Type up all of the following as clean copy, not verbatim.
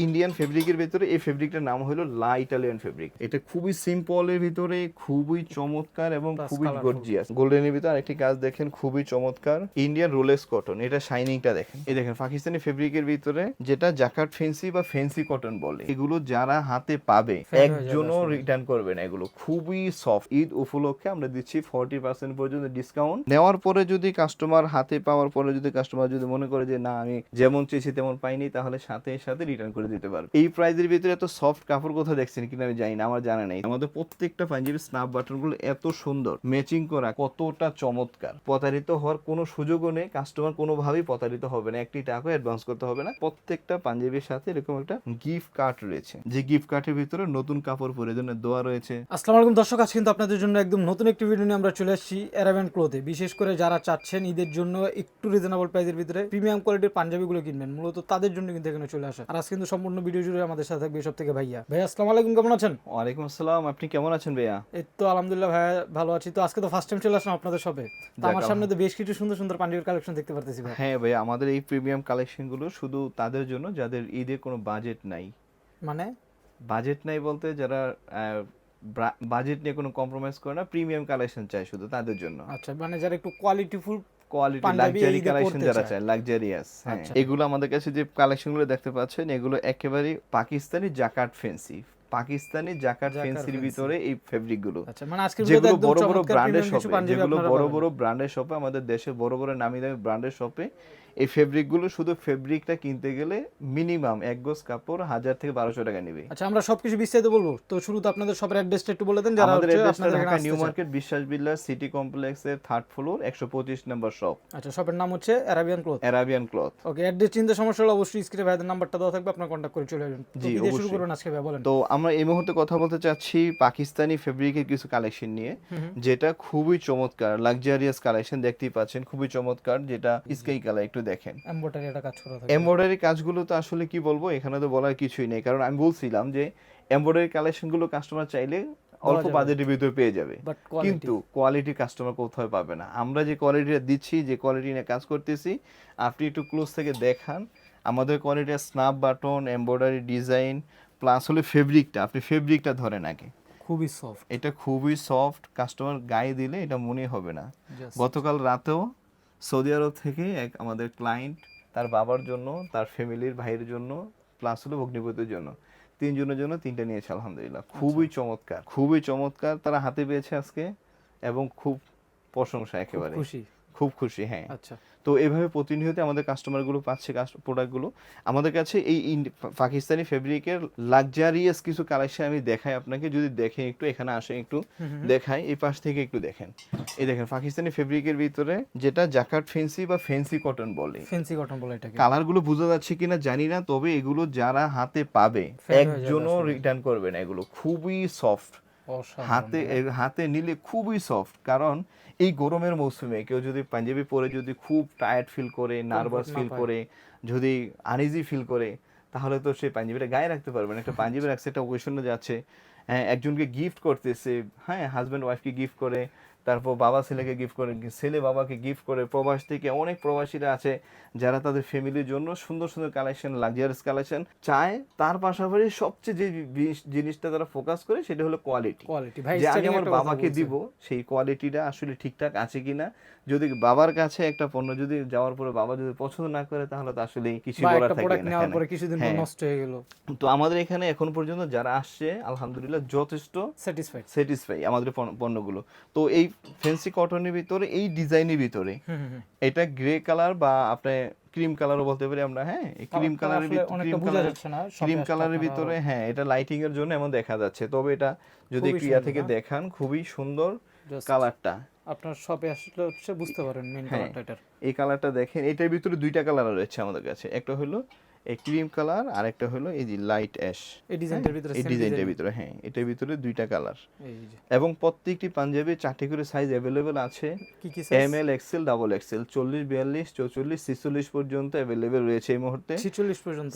Indian ফেব্রিকের ভিতরে এই ফেব্রিকটার নাম হলো লা ইটালিয়ান ফেব্রিক। এটা খুবই সিম্পলের ভিতরে খুবই চমৎকার এবং Plus খুবই colourful। গর্জিয়াস। গোল্ডেনের ভিতরে আরেকটি কাজ দেখেন, খুবই চমৎকার। ইন্ডিয়ান রোলেক্স কটন, এটা শাইনিংটা দেখেন। এই দেখেন পাকিস্তানি ফেব্রিকের ভিতরে যেটা জাকার্ড ফেন্সি বা ফেন্সি কটন বলে, এগুলো যারা হাতে পাবে Fade হয়ে যাবে একজনও আসলে। রিটার্ন করবে না। এগুলো খুবই সফট। ঈদ উপলক্ষে আমরা দিচ্ছি 40% পর্যন্ত ডিসকাউন্ট। নেওয়ার পরে যদি কাস্টমার হাতে পাওয়ার পরে যদি কাস্টমার যদি মনে করে যে না আমি যেমন চেয়েছি তেমন পাইনি, তাহলে সাথে সাথে রিটার্ন করে দিতে পারবে। এই প্রাইজের ভিতরে এত সফট কাপড় কোথাও দেখছেন কিনা আমি জানি না, আমার জানা নেই। আমাদের প্রত্যেকটা পাঞ্জাবি স্ন্যাপ বাটন গুলো এত সুন্দর ম্যাচিং করা, কতটা চমৎকার। প্রতারিত হওয়ার কোনো সুযোগও নেই, কাস্টমার কোনোভাবেই প্রতারিত হবে না, একটি টাকা অ্যাডভান্স করতে হবে না। প্রত্যেকটা পাঞ্জাবির সাথে এরকম একটা গিফট কার্ড রয়েছে, যে গিফট কার্ডের ভিতরে নতুন কাপড় পরে জন্য দোয়া রয়েছে। আসসালামু আলাইকুম দর্শক, আজ কিন্তু আপনাদের জন্য একদম নতুন একটি ভিডিও নিয়ে আমরা চলে আসছি অ্যারাবিয়ান ক্লথে। বিশেষ করে যারা চাচ্ছেন ঈদের জন্য একটু রিজনেবল প্রাইসের ভিতরে প্রিমিয়াম কোয়ালিটির পাঞ্জাবিগুলো কিনবেন, মূলত তাদের জন্য কিন্তু এখানে চলে আসা। আর আজ কিন্তু সম্পূর্ণ ভিডিও জুড়ে আমাদের সাথে থাকবে সব থেকে ভাইয়া। ভাইয়া আসসালামু আলাইকুম, কেমন আছেন? ওয়ালাইকুম আসসালাম, আপনি কেমন আছেন ভাইয়া? এই তো আলহামদুলিল্লাহ ভাইয়া, ভালো আছি। তো আজকে তো ফার্স্ট টাইম চলে আসলাম আপনাদের শপে, তো আমার সামনে তো বেশ কিছু সুন্দর সুন্দর পাঞ্জাবির কালেকশন দেখতে পারতেছি ভাই। হ্যাঁ ভাইয়া, আমাদের এই প্রিমিয়াম কালেকশন গুলো শুধু তাদের জন্য যাদের ঈদে কোনো বাজেট নাই। মানে বাজেট নাই বলতে যারা বাজেট নিয়ে কোনো কম্প্রোমাইজ করে না, প্রিমিয়াম কালেকশন চায় শুধু তাদের জন্য। আচ্ছা, মানে যারা একটু কোয়ালিটিফুল কোয়ালিটি পাঞ্জাবি লাক্সারি ঈদে কালেকশন পরতে যারা চায়। চায়, লাক্সারিয়াস। হ্যাঁ, আচ্ছা। এগুলো আমাদের কাছে যে কালেকশনগুলো দেখতে পাচ্ছেন, এগুলো একেবারে Pakistani jacquard fancy. Pakistani jacquard ফেন্সির fancy. ভিতরে এই ফেব্রিক গুলো, আচ্ছা, মানে আজকের ভিডিওতে যেগুলো একদম বড় বড় চমৎকার ব্র্যান্ডের প্রিমিয়াম কিছু শপে, পাঞ্জাবি যেগুলো আপনারা বড় পাবেন। বড় ব্র্যান্ডের শপে, আমাদের দেশে বড় বড় নামি দামি ব্র্যান্ডের শপে এই ফেব্রিক গুলো, শুধু ফেব্রিকটা কিনতে গেলে মিনিমাম এক গজ কাপড় 1000 থেকে 1200 টাকা নেবে। আচ্ছা, আমরা সবকিছু বিস্তারিত বলবো। তো শুরুতে আপনাদের শপের অ্যাড্রেসটা একটু বলে দেন, যারা আমাদের হচ্ছে অ্যাড্রেসটা আপনাদের এখানে ঢাকা আসতে নিউ চায়। মার্কেট বিশ্বাস বিল্ডার সিটি কমপ্লেক্সের 3rd ফ্লোর 125 নম্বর শপ, আচ্ছা, শপের নাম হচ্ছে Arabian cloth. Arabian cloth. Okay, address চিনতে সমস্যা হলে অবশ্যই স্ক্রিনে ভাইদের নাম্বারটা দেওয়া থাকবে, আপনারা কন্ট্যাক্ট করে চলে আসবেন। তো জি, কি দিয়ে শুরু অবশ্যই। করবেন আজকে ভাই, বলেন। তো আমরা এই মুহূর্তে কথা বলতে চাচ্ছি পাকিস্তানি ফেব্রিকের কিছু কালেকশন নিয়ে, যেটা খুবই চমৎকার লাক্সারিয়াস কালেকশন। দেখতেই পাচ্ছেন খুবই চমৎকার, যেটা স্কাই কালার। একটু দেখেন এমব্রয়ডারি একটা কাজ করা থাকবে। এমব্রয়ডারি কাজগুলো, তো আসলে কি বলবো, এখানে তো বলার কিছুই নেই। কারণ আমি বলছিলাম যে এমব্রয়ডারি কালেকশনগুলো কাস্টমার চাইলে অল্প যাবে। বাজেটের ভিতরে পেয়ে যাবে, বাট কোয়ালিটি কিন্তু কোয়ালিটি কাস্টমার কোথাও পাবে না। আমরা যে কোয়ালিটিটা দিচ্ছি, যে কোয়ালিটি নিয়ে কাজ করতেছি, আপনি একটু ক্লোজ থেকে দেখান আমাদের কোয়ালিটির snap button, embroidery design, plus হলে ফেব্রিকটা, আপনি ফেব্রিকটা ধরেন আগে। খুবই সফট। এটা খুবই সফট, কাস্টমার গায়ে দিলে এটা মনে হবে না। Just গতকাল রাতেও সৌদি আরব থেকে এক আমাদের ক্লায়েন্ট তার বাবার জন্য, তার ফ্যামিলির ভাইয়ের জন্য, প্লাস হলো ভগ্নিপতির জন্য, তিনজনের জন্য তিনটা নিয়েছে। আলহামদুলিল্লাহ, খুবই চমৎকার, খুবই চমৎকার। তারা হাতে পেয়েছে আজকে এবং খুব প্রশংসা, একেবারে খুশি। খুব খুশি। হ্যাঁ, আচ্ছা, তো এভাবে প্রতিনিয়ত আমাদের কাস্টমারগুলো পাচ্ছে প্রোডাক্টগুলো আমাদের কাছে। এই পাকিস্তানি ফেব্রিকের লাক্সারিয়াস কিছু কালেকশন আমি দেখাই আপনাকে, যদি দেখেন একটু, এখানে আসেন একটু দেখাই, এই পাশ থেকে একটু দেখেন। এই দেখেন পাকিস্তানি ফেব্রিকের ভিতরে যেটা জাকার্ড ফেন্সি বা ফেন্সি কটন বলে, ফেন্সি কটন বলে এটাকে। কালারগুলো বোঝা যাচ্ছে কিনা জানি না, তবে এগুলো যারা হাতে পাবে Fade হয়ে যাবে একজনও আসলে। রিটার্ন করবে না। এগুলো খুবই সফট, অসাধারণ হাতে ভাই। হাতে নিলে খুবই সফট। কারণ এই গরমের মৌসুমে কেউ যদি পাঞ্জাবি পরে যদি খুব টায়ার্ড ফিল করে, নার্ভাস না ফিল পায়। করে, যদি আনইজি ফিল করে, তাহলে তো সেই পাঞ্জাবিটা গায়ে রাখতে পারবে না। একটা পাঞ্জাবি রাখছে, একটা ওকেশনে যাচ্ছে, হ্যাঁ, একজনকে গিফট করতেছে, হ্যাঁ, হাজব্যান্ড ওয়াইফকে গিফট করে, তারপর বাবা ছেলেকে গিফট করে, ছেলে বাবাকে গিফট করে। প্রবাস থেকে অনেক প্রবাসীরা আছে যারা তাদের ফ্যামিলির জন্য সুন্দর সুন্দর কালেকশন, লাক্সারিয়াস কালেকশন চায়। তার পাশাপাশি সবচেয়ে যে জিনিসটা তারা ফোকাস করে সেটা হলো কোয়ালিটি। কোয়ালিটি ভাই, যে আমি স্টার্টিং আমার একটা কথা বাবাকে বলছে। দিব, সেই কোয়ালিটিটা আসলে ঠিকঠাক আছে কিনা। যদি বাবার কাছে একটা পণ্য যদি যাওয়ার পরে বাবা যদি পছন্দ না করে, তাহলে তো আসলে কিছু বা বলার একটা থাকে প্রোডাক্ট না। নেওয়ার পরে কিছুদিন পর হ্যাঁ, নষ্ট হয়ে গেল। তো আমাদের এখানে এখন পর্যন্ত যারা আসছে আলহামদুলিল্লাহ যথেষ্ট স্যাটিসফাইড। স্যাটিসফাই আমাদের পণ্যগুলো। তো এই ফেন্সি কটনের ভিতরে, এই ডিজাইনের ভিতরে, এটা গ্রে কালার বা আপনি ক্রিম কালারও বলতে পারি আমরা। হ্যাঁ, ক্রিম কালারের অনেকটা বোঝা যাচ্ছে না ক্রিম কালারের ভিতরে, হ্যাঁ, এটা লাইটিং এর জন্য এমন দেখা যাচ্ছে, তবে এটা যদি একটু ইয়া থেকে দেখান, খুবই সুন্দর কালারটা। আপনার শপে আসলে হচ্ছে বুঝতে পারেন মেইন হ্যাঁ, কালারটা এটার। এই কালারটা দেখেন, এটার ভিতরে দুইটা কালার রয়েছে আমাদের কাছে। একটা হলো এই ক্রিম কালার, আর একটা হলো এই যে লাইট অ্যাশ। এই ডিজাইনটার ভিতরে এই সেম ডিজাইনটার ডিজাইন। ভিতরে, হ্যাঁ, এটার ভিতরে দুইটা কালার। এই যে এবং প্রত্যেকটি পাঞ্জাবি 4টি করে সাইজ অ্যাভেলেবেল আছে। কি কি size? M L, XL, double XL, 40, 42, 44, 46 পর্যন্ত অ্যাভেলেবেল রয়েছে এই মুহূর্তে। 46 পর্যন্ত।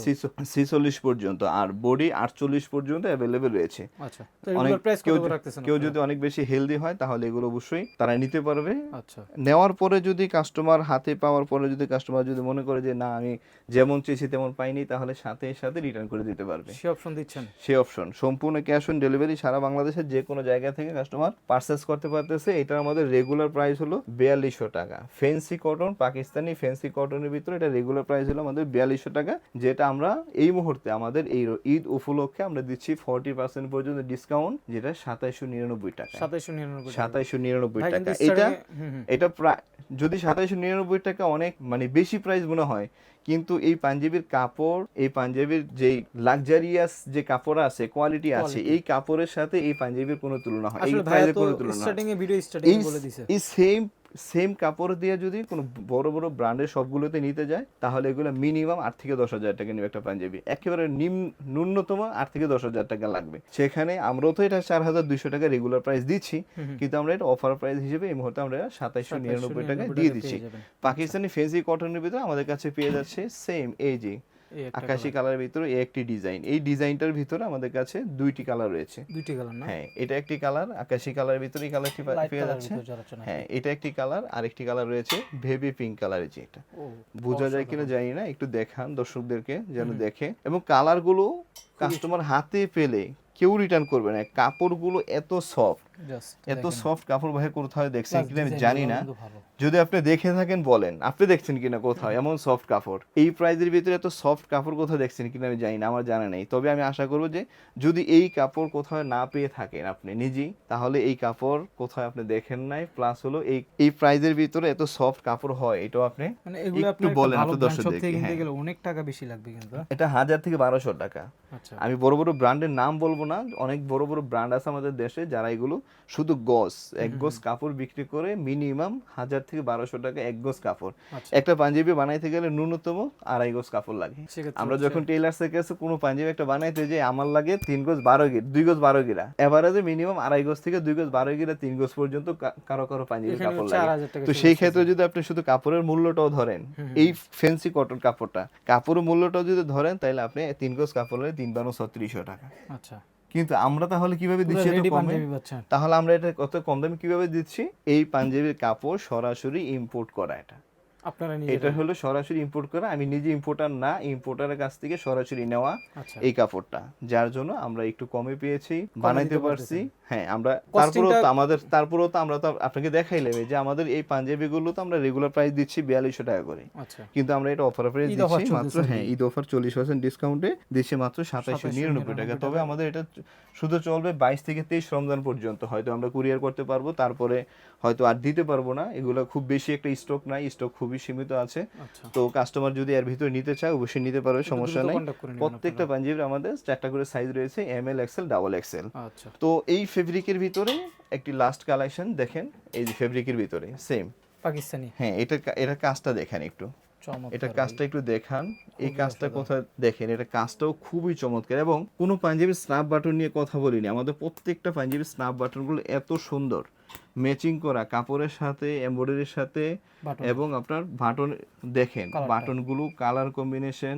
46 পর্যন্ত, আর বডি 48 পর্যন্ত অ্যাভেলেবেল রয়েছে। আচ্ছা, তো এগুলোর প্রাইস কত করে রাখতেছেন কেউ আপনারা? যদি অনেক বেশি হেলদি হয় তাহলে এগুলো অবশ্যই তারা নিতে পারবে। আচ্ছা, নেওয়ার পরে যদি কাস্টমার হাতে পাওয়ার পরে যদি কাস্টমার যদি মনে করে যে না আমি যেমন চেয়েছি তেমন পাইনি তাহলে সাথে সাথে রিটার্ন করে দিতে পারবে। সে অপশন দিচ্ছেন? সেই অপশন সম্পূর্ণ ক্যাশ অন ডেলিভারি, সারা বাংলাদেশের যে কোনো জায়গা থেকে কাস্টমার পারচেস করতে পারতেছে। এটার আমাদের রেগুলার প্রাইস হলো 4200 টাকা। ফেন্সি কটন, পাকিস্তানি ফেন্সি কটনের ভিতরে এটা রেগুলার প্রাইস হলো আমাদের 4200 টাকা, যেটা আমরা এই মুহূর্তে আমাদের এই ঈদ উপলক্ষে আমরা দিচ্ছি 40% পর্যন্ত ডিসকাউন্ট, যেটা 2799 টাকা। 2799 টাকা। এটা প্রায় যদি 2799 টাকা অনেক মানে বেশি প্রাইস মনে হয়, কিন্তু এই পাঞ্জাবির কাপড়, এই পাঞ্জাবির যে লাক্সারিয়াস যে কাপড় আছে, কোয়ালিটি আছে, এই কাপড়ের সাথে এই পাঞ্জাবির কোনো তুলনা হয়, এই প্রাইসের কোনো তুলনা হয়। এই সেম কাপড় দিয়ে যদি কোনো বড় বড় ব্র্যান্ডের সবগুলোতে নিতে যায়, তাহলে এগুলো মিনিমাম 8 থেকে 10,000 টাকা নেবে একটা পাঞ্জাবি। একেবারে ন্যূনতম 8 থেকে 10,000 টাকা লাগবে। সেখানে আমরাও তো এটা 4200 টাকা রেগুলার প্রাইস দিচ্ছি, কিন্তু আমরা এটা অফার প্রাইস হিসেবে এই মুহূর্তে আমরা 2799 টাকা দিয়ে দিচ্ছি। পাকিস্তানি ফেন্সি কটনের ভিতরে আমাদের কাছে পেয়ে যাচ্ছে সেম এই যে আকাশি কালারের ভিতরে একটি ডিজাইন। এই ডিজাইনটার ভিতরে আমাদের কাছে দুইটি কালার রয়েছে। হ্যাঁ, এটা একটি কালার আকাশি কালারের ভিতরে, এই কালারটি পেয়ে যাচ্ছে। হ্যাঁ, এটা একটি কালার, আরেকটি কালার রয়েছে বেবি পিঙ্ক কালারের, যেটা বোঝা যায় কিনা জানি না, একটু দেখান দর্শকদেরকে যেন দেখে। এবং কালারগুলো কাস্টমার হাতে পেলে কেউ রিটার্ন করবে না। কাপড়গুলো এত সফট কাপড় ভাই কোথাও দেখছেন কিনা আমি জানি না, যদি আপনি দেখে থাকেন বলেন আপনি দেখছেন কিনা কোথাও এমন সফট কাপড়। এই প্রাইজের ভিতরে এত সফট কাপড় কোথাও দেখছেন কিনা আমি জানি না, আমার জানা নেই। তবে আমি আশা করবো যে যদি এই কাপড় কোথাও না পেয়ে থাকেন আপনি নিজেই, তাহলে এই কাপড় কোথাও আপনি দেখেন নাই। প্লাস হলো এই প্রাইজের ভিতরে এত সফট কাপড় হয়, এটাও আপনি একটু বলেন আপনার দর্শকদেরকে। হ্যাঁ, অনেক টাকা বেশি লাগবে কিন্তু এটা 1000 থেকে 1200 টাকা। আমি বড় বড় ব্র্যান্ডের নাম বলবো না, অনেক বড় বড় ব্র্যান্ড আছে আমাদের দেশে যারা এগুলো শুধু এক গজ কাপড় বিক্রি করে মিনিমাম 1000 থেকে 1200 টাকা এক গজ কাপড়। একটা পাঞ্জাবি বানাইতে গেলে ন্যূনতম 2.5 গজ কাপড় লাগে। আমরা যখন টেইলার্স এর কাছে কোনো পাঞ্জাবি একটা বানাইতে যাই, আমার লাগে 3 গজ 12 গিরা, 2 গজ 12 গিরা, এভারেজে মিনিমাম 2.5 গজ থেকে 2 গজ 12 গিরা, 3 গজ পর্যন্ত কারো কারো পাঞ্জাবি কাপড় লাগে। তো সেই ক্ষেত্রে যদি আপনি শুধু কাপড়ের মূল্যটাও ধরেন, এই ফেন্সি কটন কাপড়ের মূল্যটাও যদি ধরেন, তাহলে আপনি 3 গজ কাপড় লাগে 3 বারো 3600 টাকা। আচ্ছা, কিন্তু আমরা তাহলে কিভাবে দিচ্ছি এত কমে? তাহলে আমরা এটা কত কম দামে কিভাবে দিচ্ছি? এই পাঞ্জাবির কাপড় সরাসরি ইম্পোর্ট করা, এটা হলো সরাসরি ইম্পোর্ট করা। আমি নিজে ইম্পোর্টার না, ইম্পোর্টারের কাছ থেকে সরাসরি নেওয়া এই কাপড়টা, যার জন্য আমরা একটু কমে পেয়েছি, বানাইতে পারছি। হ্যাঁ, আমরা তারপরেও তো আমরা তো আপনাকে দেখাইলাম যে আমাদের এই পাঞ্জাবিগুলো তো আমরা রেগুলার প্রাইস দিচ্ছি 4200 টাকা করে, কিন্তু আমরা এটা অফার প্রাইস দিচ্ছি মাত্র, হ্যাঁ ঈদ অফার 40% ডিসকাউন্টে দিচ্ছি মাত্র 2799 টাকা। তবে আমাদের এটা শুধু চলবে 22 থেকে 23 রমজান পর্যন্ত। হয়তো আমরা কুরিয়ার করতে পারবো, তারপরে হয়তো আর দিতে পারবো না। এগুলো খুব বেশি একটা স্টক নাই, স্টক খুবই সীমিত আছে। তো কাস্টমার যদি এর ভিতরে নিতে চায় অবশ্যই নিতে পারবে, সমস্যা নাই। প্রত্যেকটা পাঞ্জাবির আমাদের 4টা করে সাইজ রয়েছে, ML, XL, XXL। তো এই ফেব্রিকের ভিতরে একটি লাস্ট কালেকশন দেখেন, এই যে ফেব্রিকের ভিতরে সেম পাকিস্তানি। হ্যাঁ, এটা কাজটা দেখেন একটু, এটা কাজটা একটু দেখান। এই কাজটা কোথায় দেখেন, এটা কাজটাও খুবই চমৎকার। এবং কোনো পাঞ্জাবির স্ন্যাপ বাটন নিয়ে কথা বলিনি, আমাদের প্রত্যেকটা পাঞ্জাবির স্ন্যাপ বাটনগুলো এত সুন্দর ম্যাচিং করা কাপড়ের সাথে, এমব্রয়ডারির সাথে, এবং আপনার বাটন দেখেন, বাটনগুলো কালার কম্বিনেশন,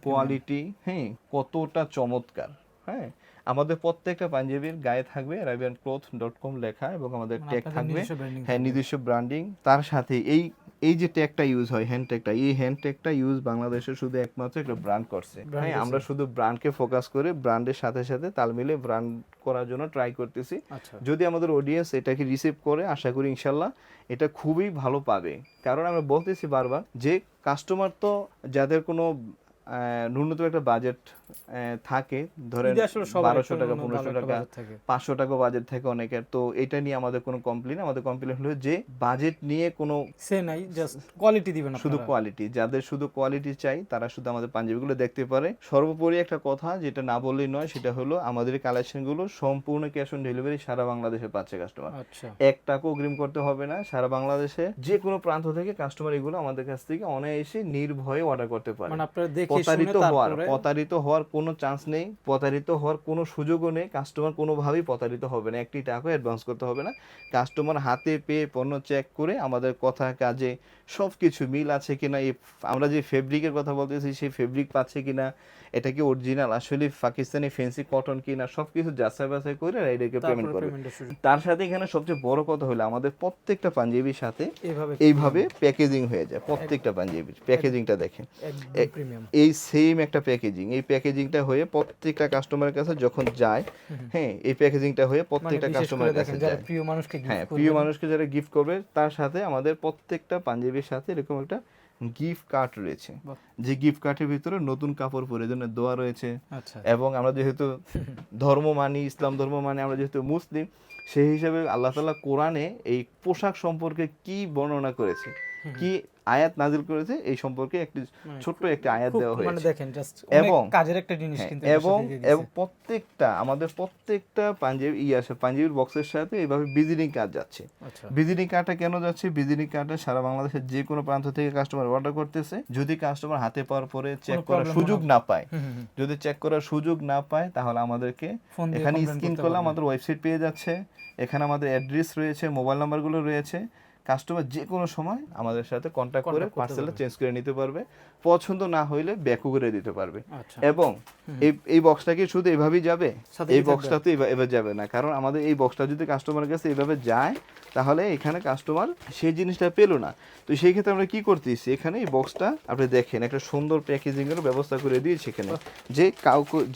কোয়ালিটি, হ্যাঁ কতটা চমৎকার। হ্যাঁ, আমাদের প্রত্যেকটা পাঞ্জাবির গায়ে থাকবে arabiancloth.com লেখা, এবং আমাদের ট্যাগ থাকবে, হ্যাঁ নিজস্ব ব্র্যান্ডিং। তার সাথে এই যে ট্যাগটা ইউজ হয়, হ্যান্ড ট্যাগটা, এই হ্যান্ড ট্যাগটা ইউজ বাংলাদেশে শুধু একমাত্র একটা ব্র্যান্ড করছে। হ্যাঁ, আমরা শুধু ব্র্যান্ডকে ফোকাস করে ব্র্যান্ডের সাথে সাথে তাল মিলে ব্র্যান্ড করার জন্য ট্রাই করতেছি। যদি আমাদের অডিয়েন্স এটাকে রিসিভ করে, আশা করি ইনশাল্লাহ এটা খুবই ভালো পাবে। কারণ আমরা বলতেছি বারবার যে কাস্টমার তো যাদের কোনো ন্যূনতম একটা বাজেট থাকে, ধরেন 1200 টাকা, 1500 টাকা, 500 টাকা বাজেট থাকে অনেকের। তো এটা নিয়ে আমাদের কোনো কমপ্লেন, আমাদের কমপ্লেন হলো যে বাজেট নিয়ে কোনো নাই, জাস্ট কোয়ালিটি দিবেন, শুধু কোয়ালিটি। যাদের শুধু কোয়ালিটি চাই তারা শুধু আমাদের পাঞ্জাবিগুলো দেখতে পারে। সর্বোপরি একটা কথা যেটা না বললেই নয়, সেটা হলো আমাদের কালেকশনগুলো সম্পূর্ণ ক্যাশ অন ডেলিভারি সারা বাংলাদেশে পাচ্ছে কাস্টমার। 1 টাকা অগ্রিম করতে হবে না। সারা বাংলাদেশে যে কোনো প্রান্ত থেকে কাস্টমার এগুলো আমাদের কাছ থেকে অনায়াসে নির্ভয়ে অর্ডার করতে পারে। প্রতারিত হওয়ার কোনো চান্স নেই, প্রতারিত হওয়ার কোনো সুযোগও নেই। কাস্টমার কোনোভাবেই প্রতারিত হবে না, একটি টাকা অ্যাডভান্স করতে হবে না। কাস্টমার হাতে পেয়ে পণ্য চেক করে আমাদের কথা কাজে সব কিছু মিল আছে কিনা, আমরা যে ফেব্রিকের কথা বলতেছি সেই ফেব্রিক পাচ্ছে কিনা, এটা কি অরিজিনাল আসলে পাকিস্তানি ফেন্সি কটন কিনা, সবকিছু যাচাই বাছাই করে রাইডারকে পেমেন্ট করবে। তার সাথে এখানে সবচেয়ে বড় কথা হলো আমাদের প্রত্যেকটা পাঞ্জাবির সাথে এইভাবে প্যাকেজিং হয়ে যায়। প্রত্যেকটা পাঞ্জাবির প্যাকেজিংটা দেখেন, এই সেম একটা প্যাকেজিং, এই প্যাকেজিংটা হয়ে প্রত্যেকটা কাস্টমারের কাছে যখন যায়, হ্যাঁ এই প্যাকেজিংটা হয়ে প্রত্যেকটা মানে বিশেষ করে কাস্টমারের কাছে দেখেন যারা যায়। প্রিয় মানুষকে হ্যাঁ গিফট প্রিয় করবেন। মানুষকে যারা গিফট করবে তার সাথে আমাদের প্রত্যেকটা পাঞ্জাবির সাথে এরকম একটা গিফট কার্ড রয়েছে, বাহ। যে গিফট কার্ডের ভিতরে নতুন কাপড় পরে জন্য দোয়া রয়েছে। আচ্ছা এবং আমরা যেহেতু ধর্ম মানি, ইসলাম ধর্ম মানি, আমরা যেহেতু মুসলিম, সেই হিসাবে আল্লাহ তাআলা কোরআনে এই পোশাক সম্পর্কে কি বর্ণনা করেছে, কি আয়াত নাজিল করেছে এই সম্পর্কে একটি ছোট্ট একটা আয়াত খুব দেওয়া মানে হয়েছে। দেখেন জাস্ট এবং কাজের একটা জিনিস হ্যাঁ, কিন্তু এটার এবং সাথে দিয়ে দিছে। এবং প্রত্যেকটা আমাদের প্রত্যেকটা পাঞ্জাবি আসে পাঞ্জাবির বক্সের সাথে এইভাবে ভিজিটিং কার্ড যাচ্ছে। আচ্ছা ভিজিটিং কার্ডটা কেন যাচ্ছে? ভিজিটিং কার্ডে সারা বাংলাদেশের যে কোনো প্রান্ত থেকে কাস্টমার অর্ডার করতেছে, যদি কাস্টমার হাতে পাওয়ার পরে চেক করার problem সুযোগ না পায়, হুম, হুম, হুম। যদি চেক করার সুযোগ না পায় তাহলে আমাদেরকে ফোন দিয়ে এখানে complaint স্ক্রিন করতে করলে পারবে। আমাদের ওয়েবসাইট পেয়ে যাচ্ছে, এখানে আমাদের অ্যাড্রেস রয়েছে, মোবাইল নাম্বারগুলো রয়েছে। কাস্টমার যে কোনো সময় আমাদের সাথে কন্ট্যাক্ট করে Contact করতে পার্সেলটা পারবে। চেঞ্জ করে নিতে পারবে, পছন্দ না হইলে ব্যাকও করে দিতে পারবে। আচ্ছা এবং এই বক্সটা কি শুধু এভাবেই যাবে? সাথে এই কি বক্সটা তো এভাবে যাবে না, কারণ আমাদের এই বক্সটা যদি কাস্টমারের কাছে এভাবে যায় তাহলে এখানে কাস্টমার সেই জিনিসটা পেলো না। তো সেই ক্ষেত্রে আমরা কি করতেছি, এখানে এই বক্সটা আপনি দেখেন একটা সুন্দর প্যাকেজিং এর ব্যবস্থা করে দিয়েছি এখানে,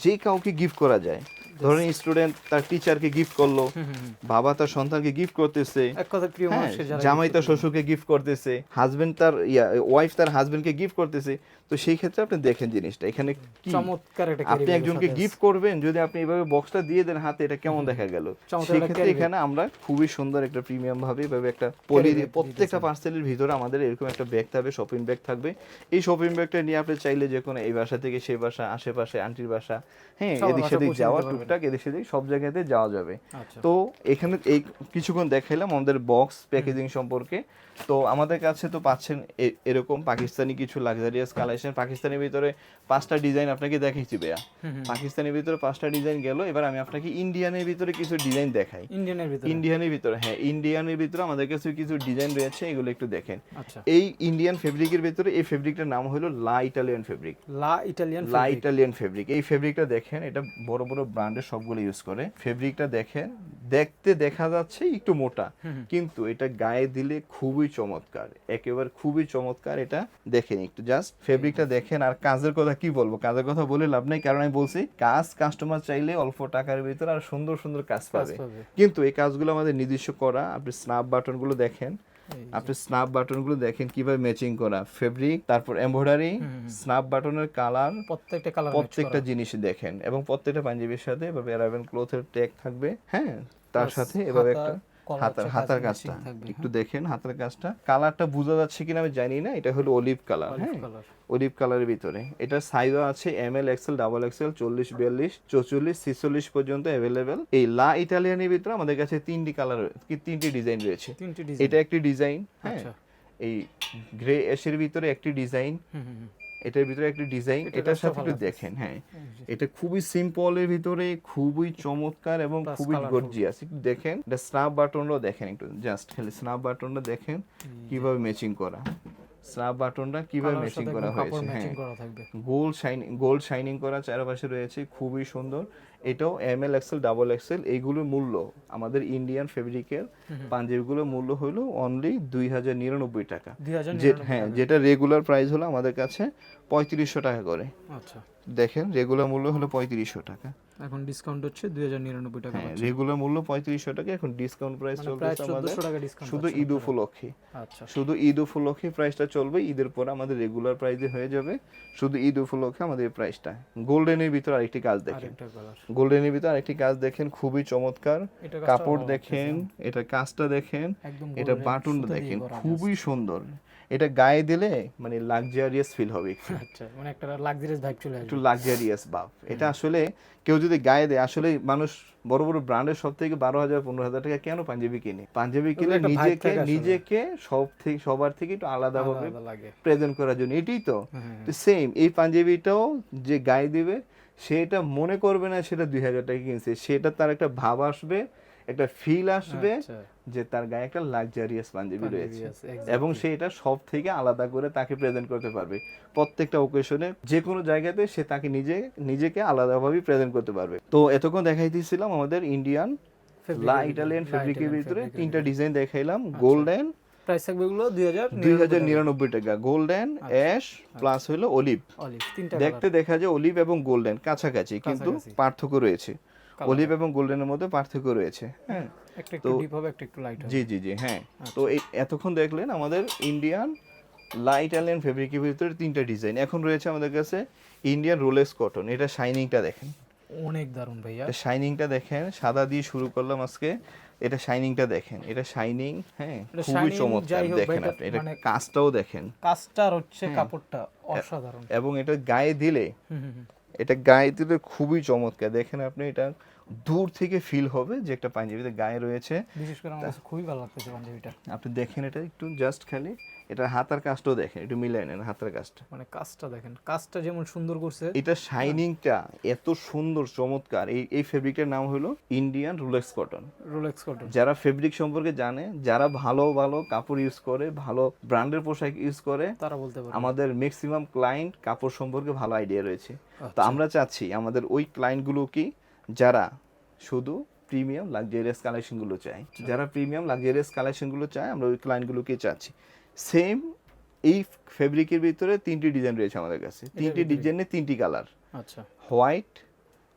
যে কাউকে গিফট করা যায়। ধরেন স্টুডেন্ট তার টিচারকে গিফট করলো, বাবা তার সন্তানকে গিফট করতেছে, এক কথা প্রিয় হ্যাঁ, মানুষকে যারা জামাই gift তার করবে। শ্বশুরকে গিফট করতেছে, হাজবেন্ড তার ওয়াইফ তার হাজবেন্ডকে গিফট করতেছে। তো সেই ক্ষেত্রে আপনি দেখেন জিনিসটা এখানে কি, চমৎকার একটা আপনি carry bag এর একজনকে সাথে গিফট করবেন, যদি আপনি এইভাবে বক্সটা দিয়ে দেন হাতে, এটা কেমন দেখা গেল? চমৎকার সেই একটা ক্ষেত্রে carry bag। এখানে আমরা খুবই সুন্দর একটা প্রিমিয়াম ভাবে এভাবে একটা পলি bag প্রত্যেকটা পার্সেলের ভিতরে আমাদের এরকম একটা ব্যাগ থাকবে, শপিং ব্যাগ থাকবে। এই শপিং ব্যাগটা নিয়ে আপনি চাইলে যে কোনো এই বাসা থেকে সেই বাসা, আশেপাশে আন্টির বাসা, হ্যাঁ সবার এদিক বাসায় সেদিক পৌঁছে যাওয়া, দিতে পারবেন। টুকটাক এদিক সেদিক সব জায়গাতে যাওয়া যাবে। আচ্ছা তো এখানে এই কিছুক্ষণ দেখাইলাম আমাদের বক্স প্যাকেজিং সম্পর্কে। তো আমাদের কাছে তো পাচ্ছেন এরকম পাকিস্তানি কিছু লাক্সারিয়াস কালেকশন। পাকিস্তানের ভিতরে 5টা ডিজাইন আপনাকে দেখাইছি ভাইয়া, পাকিস্তানের ভিতরে 5টা ডিজাইন গেল। এবার আমি আপনাকে ইন্ডিয়ানের ভিতরে কিছু ডিজাইন দেখাই। ইন্ডিয়ানের ভিতরে ইন্ডিয়ানের ভিতরে, হ্যাঁ ইন্ডিয়ানের ভিতরে আমাদের কাছে কিছু ডিজাইন রয়েছে, এগুলো একটু দেখেন। আচ্ছা এই ইন্ডিয়ান ফেব্রিকের ভিতরে এই ফেব্রিকটার নাম হলো লা ইটালিয়ান ফেব্রিক। লা ইটালিয়ান লা ইটালিয়ান ফেব্রিক, এই ফেব্রিকটা দেখেন, এটা বড় বড় ব্র্যান্ডের সবগুলো ইউজ করে। ফেব্রিকটা দেখেন, দেখতে দেখা যাচ্ছে একটু মোটা, কিন্তু এটা গায়ে দিলে খুবই চমৎকার, একেবারে খুবই চমৎকার। এটা দেখেন একটু, জাস্ট ফেব্রিকটা দেখেন। আর কাজের কথা কি বলবো, কাজের কথা বলে লাভ নেই, কারণ আমি বলছি কাজ কাস্টমার চাইলে অল্প টাকার ভিতরে আর সুন্দর সুন্দর কাজ পাবে। কিন্তু এই কাজগুলো আমাদের নিজস্ব করা। আপনি স্ন্যাপ বাটন গুলো দেখেন, আপনি স্ন্যাপ বাটন গুলো দেখেন কিভাবে ম্যাচিং করা, ফেব্রিক, তারপর এমব্রয়ডারি, স্ন্যাপ বাটনের কালার, প্রত্যেকটা কালার প্রত্যেকটা জিনিস দেখেন। এবং প্রত্যেকটা পাঞ্জাবির সাথে এভাবে অ্যারাবিয়ান ক্লথের ট্যাগ থাকবে, হ্যাঁ তার সাথে এভাবে একটা হাতার কাজটা একটু দেখেন, হাতের কাজটা কালারটা বোঝা যাচ্ছে কিনা আমি জানি না, এটা হলো অলিভ কালার। হ্যাঁ অলিভ কালারের ভিতরে এটার সাইজও আছে এমএল, এক্সেল, ডাবল এক্সেল, 40, 42, 44, 46 পর্যন্ত অ্যাভেলেবেল। এই লা ইটালিয়ানের ভিতরে আমাদের কাছে 3টি কালার, 3টি ডিজাইন রয়েছে। এটা একটি ডিজাইন, হ্যাঁ এই গ্রে অ্যাশের ভিতরে একটি ডিজাইন, এটার ভিতরে একটি ডিজাইন, এটার সাথে একটু দেখেন। হ্যাঁ এটা খুবই সিম্পলের ভিতরে খুবই চমৎকার এবং খুবই গর্জিয়াস। একটু দেখেন, এটা স্ন্যাপ বাটনটাও দেখেন, একটু জাস্ট খালি স্ন্যাপ বাটনটা দেখেন কিভাবে ম্যাচিং করা, স্ন্যাপ বাটনটা কিভাবে ম্যাচিং করা হয়েছে। হ্যাঁ গোল্ড শাইনিং করা চারপাশে রয়েছে, খুবই সুন্দর। এটাও এমএল, এক্সেল, ডাবল এক্সেল। এইগুলোর মূল্য আমাদের ইন্ডিয়ান ফেব্রিকের পাঞ্জাবিগুলোর মূল্য হলো অনলি 2099 টাকা। হ্যাঁ যেটা রেগুলার প্রাইস হলো আমাদের কাছে 3500 টাকা করে। আচ্ছা দেখেন রেগুলার মূল্য হলো 3500 টাকা, এখন ডিসকাউন্ট হচ্ছে 2099 টাকা। হ্যাঁ রেগুলার মূল্য 3500 টাকা, এখন ডিসকাউন্ট প্রাইস চলতেছে আমাদের 1400 টাকা ডিসকাউন্ট শুধু ঈদ উপলক্ষে। আচ্ছা শুধু ঈদ উপলক্ষে প্রাইসটা চলবে, ঈদের পর আমাদের রেগুলার প্রাইসে হয়ে যাবে। শুধু ঈদ উপলক্ষে আমাদের এই প্রাইসটা। গোল্ডেনের ভিতরে আরেকটি কাজ দেখেন, আরেকটা কালার গোল্ডেনের ভিতরে আরেকটি কাজ দেখেন, খুবই চমৎকার। এটা কাপড় দেখেন, এটা কাজটা দেখেন, একদম এটা বাটনটা দেখেন, খুবই সুন্দর। এটা গায়ে দিলে মানে লাক্সারিয়াস ফিল হবে, আচ্ছা মানে একটা লাক্সারিয়াস ভাইব চলে আসবে, একটু লাক্সারিয়াস ভাব। এটা আসলে কেউ যদি গায়ে দেয়, আসলে মানুষ বড় বড় ব্র্যান্ডের সব থেকে 12,000 15,000 টাকা কেন পাঞ্জাবি কিনে? পাঞ্জাবি কিনে নিজেকে সবার থেকে একটু আলাদা ভাবে প্রেজেন্ট করার জন্য। এটাই তো সেম এই পাঞ্জাবিটাও যে গায়ে দিবে সেটা মনে করবে না সেটা 2,000 টাকা কিনছে, সেটা তার একটা ভাব আসবে, একটা ফিল আসবে যে তার গায়ে একটা লাক্সারিয়াস পাঞ্জাবি রয়েছে, এবং সে এটা সব থেকে আলাদা করে তাকে প্রেজেন্ট করতে পারবে। প্রত্যেকটা ওকেশনে যে কোনো জায়গাতে সে তাকে নিজেকে আলাদাভাবে প্রেজেন্ট করতে পারবে। তো এতক্ষণ দেখাই দিয়েছিলাম আমাদের ইন্ডিয়ান লা ইটালিয়ান ফেব্রিকের ভিতরে 3টা ডিজাইন দেখাইলাম, গোল্ডেন, প্রাইস থাকবে এগুলো 2099 টাকা। গোল্ডেন, অ্যাশ প্লাস হলো অলিভ। অলিভ তিনটা দেখতে দেখা যায় অলিভ এবং গোল্ডেন কাছাকাছি, কিন্তু পার্থক্য রয়েছে। অলিভ এবং গোল্ডেনের মধ্যে পার্থক্য রয়েছে। হ্যাঁ, একটা একটু ডিপ হবে, একটা একটু লাইট হবে। জি জি জি, হ্যাঁ। তো এই এতক্ষণ দেখলেন আমাদের ইন্ডিয়ান লাইট অ্যালেন ফেব্রিকের ভিতরে তিনটা ডিজাইন। এখন রয়েছে আমাদের কাছে ইন্ডিয়ান রোলেক্স কটন। এটা শাইনিংটা দেখেন, অনেক দারুণ ভাইয়া। এটা শাইনিংটা দেখেন। সাদা দিয়ে শুরু করলাম আজকে, এটা শাইনিংটা দেখেন, এটা শাইনিং। হ্যাঁ, এটা খুবই shining চমৎকার। যাই হোক দেখেন ভাই, আপনি এটা মানে কাজটাও দেখেন, কাজটা আর হচ্ছে কাপড়টা অসাধারণ। এবং এটা গায়ে দিলে, হুম হুম হুম। এটা গায়ে দিলে খুবই চমৎকার। দেখেন আপনি, এটা দূর থেকে ফিল হবে যে একটা পাঞ্জাবিতে গায়ে রয়েছে। বিশেষ করে আমার কাছে খুবই ভালো লাগতেছে পাঞ্জাবিটা। আপনি দেখেন এটা একটু জাস্ট খালি, এটা হাতার কাজটাও দেখেন, একটু মিলাই নেন হাতার কাজটা। মানে কাজটা দেখেন, কাজটা যেমন সুন্দর করছে। এটা শাইনিংটা এত সুন্দর চমৎকার। এই ফেব্রিকটার নাম হলো Indian Rolex cotton. Rolex cotton. যারা ফেব্রিক সম্পর্কে জানে, যারা ভালো ভালো কাপড় ইউজ করে, ভালো ব্র্যান্ডের পোশাক ইউজ করে, তারা বলতে পারে। আমাদের ম্যাক্সিমাম ক্লায়েন্ট কাপড় সম্পর্কে ভালো আইডিয়া রয়েছে। তো আচ্ছা। আমরা চাচ্ছি আমাদের ওই ক্লায়েন্টগুলো কি, যারা শুধু প্রিমিয়াম লাক্সারিয়াস কালেকশনগুলো চায়, যারা প্রিমিয়াম লাক্সারিয়াস কালেকশনগুলো চায়, আমরা ওই ক্লায়েন্টগুলোকে চাচ্ছি। সেম এই ফেব্রিকের ভিতরে তিনটি ডিজাইন রয়েছে আমাদের কাছে, তিনটি ডিজাইনে তিনটি কালার। আচ্ছা। হোয়াইট,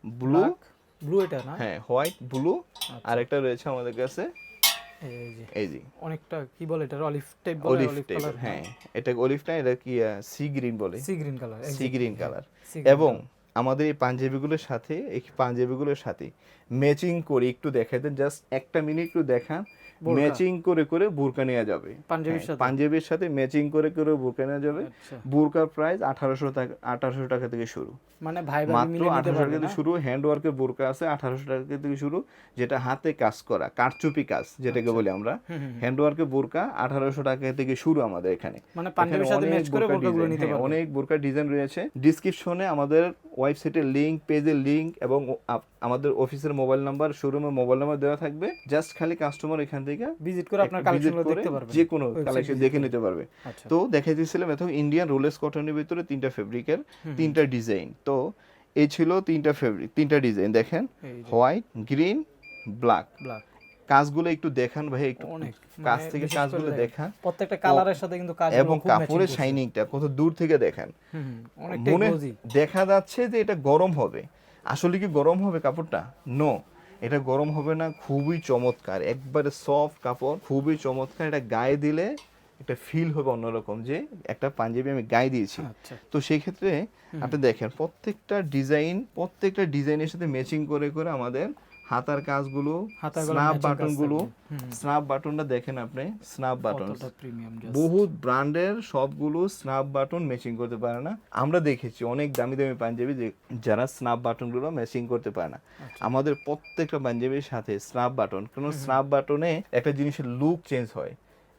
ব্লু, ব্লু এটা না? হ্যাঁ হোয়াইট, ব্লু, আর একটা রয়েছে আমাদের কাছে এই যে এই যে অনেকটা কি বলে এটা, অলিভ টাইপ বলে, অলিভ অলিভ টাইপ। কালার। হ্যাঁ, এটা অলিভ না, এটা কি সি গ্রিন বলে, sea green colour. Sea green colour. sea green এবং আমাদের এই পাঞ্জাবিগুলোর সাথে, এই পাঞ্জাবিগুলোর সাথে ম্যাচিং করে একটু দেখাতে, জাস্ট একটা মিনিট একটু দেখান। ম্যাচিং করে করে বোরকা নেওয়া যাবে পাঞ্জাবির হ্যাঁ, সাথে। পাঞ্জাবির সাথে ম্যাচিং করে করে বোরকা নেওয়া যাবে। আচ্ছা। বোরকার প্রাইস 1800 টাকা থেকে শুরু, মানে ভাই ভাই মাত্র মিলে নিতে 1800 পারবে টাকা থেকে না? শুরু। হ্যান্ড ওয়ার্কের বোরকা আছে 1800 টাকা থেকে শুরু, যেটা হাতে কাজ করা, কারচুপি কাজ যেটাকে বলি আমরা। হ্যান্ড ওয়ার্কের বোরকা 1800 টাকা থেকে শুরু আমাদের এখানে। মানে পাঞ্জাবির সাথে ম্যাচ করে বোরকাগুলো নিতে পারবে। অনেক বোরকা ডিজাইন রয়েছে। ডেসক্রিপশনে আমাদের ওয়েবসাইটের লিংক, পেজের লিংক এবং আমাদের অফিসের মোবাইল নাম্বার, শোরুমের মোবাইল নাম্বার দেওয়া থাকবে। জাস্ট খালি কাস্টমার এখান থেকে ভিজিট করে আপনার কালেকশনগুলো দেখতে পারবে, যে কোনো কালেকশন দেখে নিতে পারবে। আচ্ছা। তো দেখাই দিয়েছিলাম এখন ইন্ডিয়ান রোলেক্স কটনের ভিতরে তিনটা ফেব্রিকের তিনটা ডিজাইন। তো এই ছিল তিনটা ফেব্রিক, তিনটা ডিজাইন দেখেন, এই যে হোয়াইট, গ্রিন, ব্ল্যাক। ব্ল্যাক। কাজগুলো একটু দেখান ভাই, একটু অনেক কাছ মানে থেকে বিশেষ কাজগুলো করে দেখান, প্রত্যেকটা কালারের সাথে কিন্তু কাজ এবং কাপড়ের শাইনিংটা কত দূর থেকে দেখেন। অনেকটাই মনে কোজি। দেখা যাচ্ছে যে এটা গরম হবে, আসলে কি গরম হবে কাপড়টা? নো, এটা গরম হবে না, খুবই চমৎকার, একবারে সফট কাপড়, খুবই চমৎকার। এটা গায়ে দিলে একটা ফিল হবে অন্যরকম, যে একটা পাঞ্জাবি আমি গায়ে দিয়েছি। আচ্ছা। তো সেই ক্ষেত্রে আপনি দেখেন প্রত্যেকটা ডিজাইনের সাথে ম্যাচিং করে করে আমাদের হাতার কাজগুলো, স্ন্যাপ বাটনগুলো, স্ন্যাপ বাটনটা দেখেন আপনি, স্ন্যাপ বাটন প্রিমিয়াম বহুত ব্র্যান্ডের সবগুলো স্ন্যাপ বাটন ম্যাচিং করতে পারে না। আমরা দেখেছি অনেক দামি দামি পাঞ্জাবি যারা স্ন্যাপ বাটনগুলো ম্যাচিং করতে পারে না। আমাদের প্রত্যেকটা পাঞ্জাবির সাথে স্ন্যাপ বাটন, কারণ স্ন্যাপ বাটনে একটা জিনিসের লুক চেঞ্জ হয়,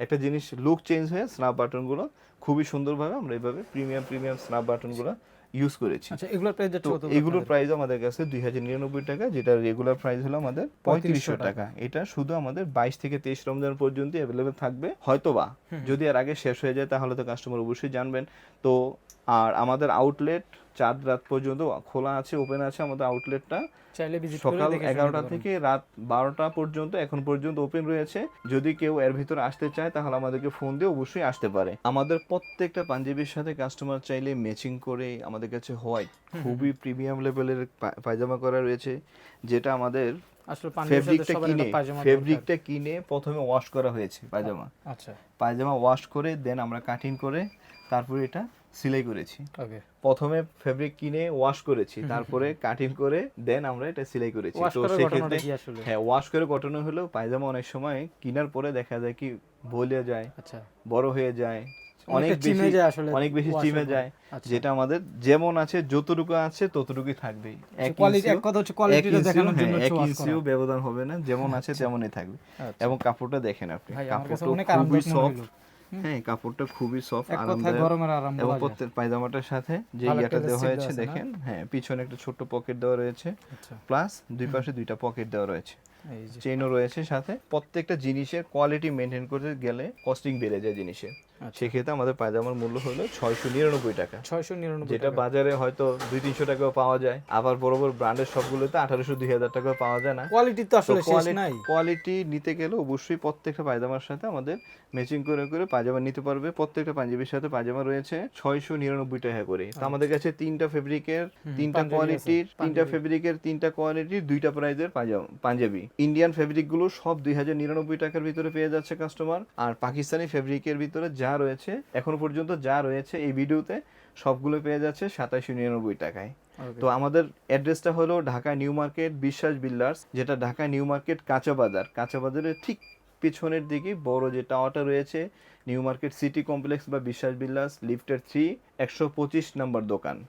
একটা জিনিস লুক চেঞ্জ হয়ে স্ন্যাপ বাটনগুলো খুবই সুন্দরভাবে আমরা এইভাবে প্রিমিয়াম স্ন্যাপ বাটনগুলো ইউজ করেছি। আচ্ছা, এগুলোর প্রাইস তো এগুলোর প্রাইস আমাদের কাছে 2099 টাকা, যেটা রেগুলার প্রাইস হলো আমাদের 3500 টাকা। এটা শুধু আমাদের 22 থেকে 23 রমজান পর্যন্ত অ্যাভেলেবেল থাকবে। হয়তোবা যদি এর আগে শেষ হয়ে যায় তাহলে তো কাস্টমার অবশ্যই জানবেন। তো আর আমাদের আউটলেট 4 রাত পর্যন্ত খোলা আছে, ওপেন আছে আমাদের আউটলেটটা। চাইলে ভিজিট করে সকাল দেখে 11টা থেকে রাত 12টা পর্যন্ত এখন পর্যন্ত ওপেন রয়েছে। যদি কেউ এর ভিতরে আসতে চায় তাহলে আমাদেরকে ফোন দিয়ে অবশ্যই আসতে পারে। আমাদের প্রত্যেকটা পাঞ্জাবির সাথে কাস্টমার চাইলে ম্যাচিং করে আমাদের কাছে হোয়াইট খুবই প্রিমিয়াম লেভেলের পায়জামা করা রয়েছে, যেটা আমাদের আসলে পাঞ্জাবির সাথে সবার একটা পায়জামা দরকার। ফেব্রিকটা কিনে প্রথমে ওয়াশ করা হয়েছে পায়জামা। আচ্ছা। পায়জামা ওয়াশ করে দেন আমরা কাটিং করে তারপরে এটা সেলাই করেছি। ওকে। প্রথমে ফেব্রিক কিনে ওয়াশ করেছি, তারপরে কাটিং করে দেন আমরা এটা সেলাই করেছি। তো সেই ক্ষেত্রে হ্যাঁ, ওয়াশ করে কটনে হলেও পায়জামা অনেক সময় কেনার পরে দেখা যায় কি বলে যায়, আচ্ছা, বড় হয়ে যায়, অনেক বেশি চিমে যায়। যেটা আমাদের যেমন আছে, যতটুকু আছে ততটুকুই থাকবে। এক কথা হচ্ছে কোয়ালিটিটা দেখানোর জন্য এক ইঞ্চিও ব্যবধান হবে না, যেমন আছে তেমনই থাকবে। এবং কাপড়টা দেখেন আপনি, কাপড়টা খুবই সফট। হ্যাঁ, কাপড়টা খুবই সফট, আরামদায়ক। এবং প্রত্যেক পায়জামাটার সাথে যে ইয়াটা দেওয়া হয়েছে দেখেন, হ্যাঁ পিছনে একটা ছোট্ট পকেট দেওয়া রয়েছে, প্লাস দুই পাশে দুইটা পকেট দেওয়া রয়েছে, চেইনও রয়েছে সাথে। প্রত্যেকটা জিনিসের কোয়ালিটি মেনটেন করতে গেলে কস্টিং বেড়ে যায় জিনিসের। সেক্ষেত্রে আমাদের পায়জামার মূল্য হলো 699 টাকা, 699 যেটা বাজারে হয়তো 200-300 টাকাও পাওয়া যায়। আবার বড় বড় ব্র্যান্ডের সবগুলোতে 1800-2000 টাকাও পাওয়া যায় না। কোয়ালিটি তো আসলে শেষ নাই। কোয়ালিটি নিতে গেলে অবশ্যই প্রত্যেকটা পায়জামার সাথে আমাদের ম্যাচিং করে করে পায়জামা নিতে পারবে। প্রত্যেকটা পাঞ্জাবির সাথে পায়জামা রয়েছে 699 টাকা করে। তো আমাদের কাছে তিনটা ফেব্রিকের, তিনটা কোয়ালিটির, তিনটা ফেব্রিকের, তিনটা কোয়ালিটির, দুইটা প্রাইজের পাঞ্জাবি। ইন্ডিয়ান ফেব্রিক গুলো সব 2099 টাকার ভিতরে পেয়ে যাচ্ছে কাস্টমার। আর পাকিস্তানি ফেব্রিকের ভিতরে যা রয়েছে এখনো পর্যন্ত যা রয়েছে এই ভিডিওতে সবগুলো পেয়ে যাচ্ছে 2799 টাকায়। তো আমাদের অ্যাড্রেসটা হলো ঢাকা নিউ মার্কেট বিশ্বাস বিল্ডার্স, যেটা ঢাকা নিউ মার্কেট কাঁচা বাজারের ঠিক পিছনের দিকে বড় যে টাওয়ারটা রয়েছে, নিউ মার্কেট সিটি কমপ্লেক্স বা বিশ্বাস বিল্ডার্স লিফটের 3 125 নম্বর দোকান।